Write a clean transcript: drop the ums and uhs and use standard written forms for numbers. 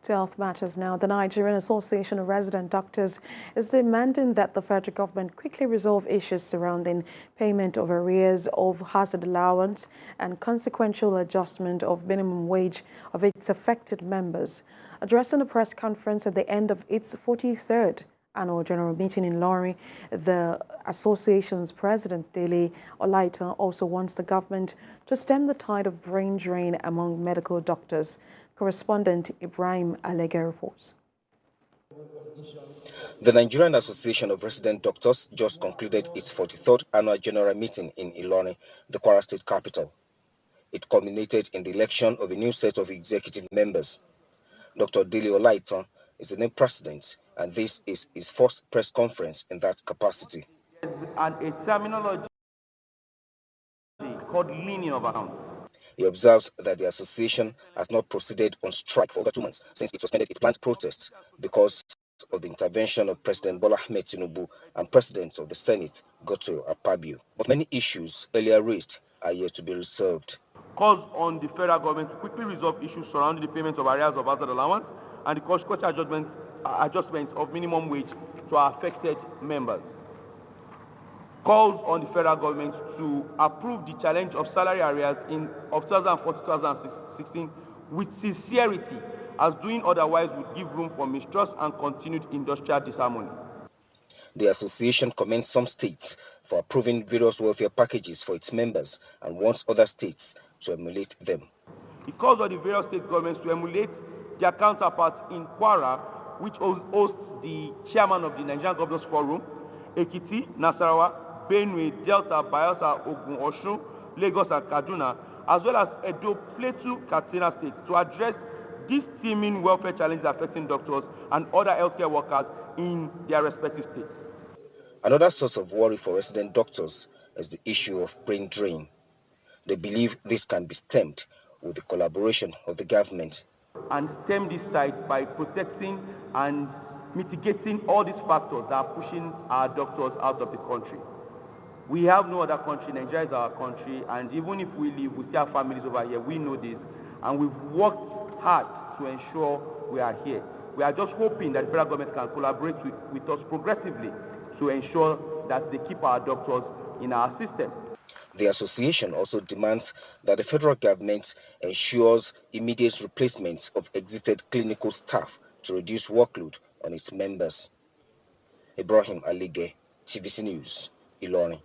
To health matters now, the Nigerian Association of Resident Doctors is demanding that the federal government quickly resolve issues surrounding payment of arrears of hazard allowance and consequential adjustment of minimum wage of its affected members. Addressing a press conference at the end of its 43rd annual general meeting in Ilorin, the association's president, Dele Olaita, also wants the government to stem the tide of brain drain among medical doctors. Correspondent Ibrahim Alega reports. The Nigerian Association of Resident Doctors just concluded its 43rd annual general meeting in Ilorin, the Kwara state capital. It culminated in the election of a new set of executive members. Dr. Dele Olaita is the new president, and this is his first press conference in that capacity. A terminology called linear of accounts. He observes that the association has not proceeded on strike for over 2 months since it suspended its planned protest because of the intervention of President Bola Ahmed Tinubu and President of the Senate, Goto Akpabio. But many issues earlier raised are yet to be resolved. Calls on the federal government to quickly resolve issues surrounding the payment of arrears of hazard allowance and the consequential adjustment of minimum wage to our affected members. Calls on the federal government to approve the challenge of salary arrears of 2014-2016 with sincerity, as doing otherwise would give room for mistrust and continued industrial disharmony. The association commends some states for approving various welfare packages for its members and wants other states to emulate them. It calls on the various state governments to emulate their counterparts in Kwara, which hosts the chairman of the Nigerian Governors Forum, Ekiti, Nasarawa, Benue, Delta, Bayelsa, Ogun, Osun, Lagos, and Kaduna, as well as Edo, Plateau, Katsina State, to address these teeming welfare challenges affecting doctors and other healthcare workers in their respective states. Another source of worry for resident doctors is the issue of brain drain. They believe this can be stemmed with the collaboration of the government. And stem this tide by protecting and mitigating all these factors that are pushing our doctors out of the country. We have no other country. Nigeria is our country, and even if we leave, we see our families over here. We know this, and we've worked hard to ensure we are here. We are just hoping that the federal government can collaborate with us progressively to ensure that they keep our doctors in our system. The association also demands that the federal government ensures immediate replacement of existing clinical staff to reduce workload on its members. Ibrahim Alige, TVC News, Ilorin.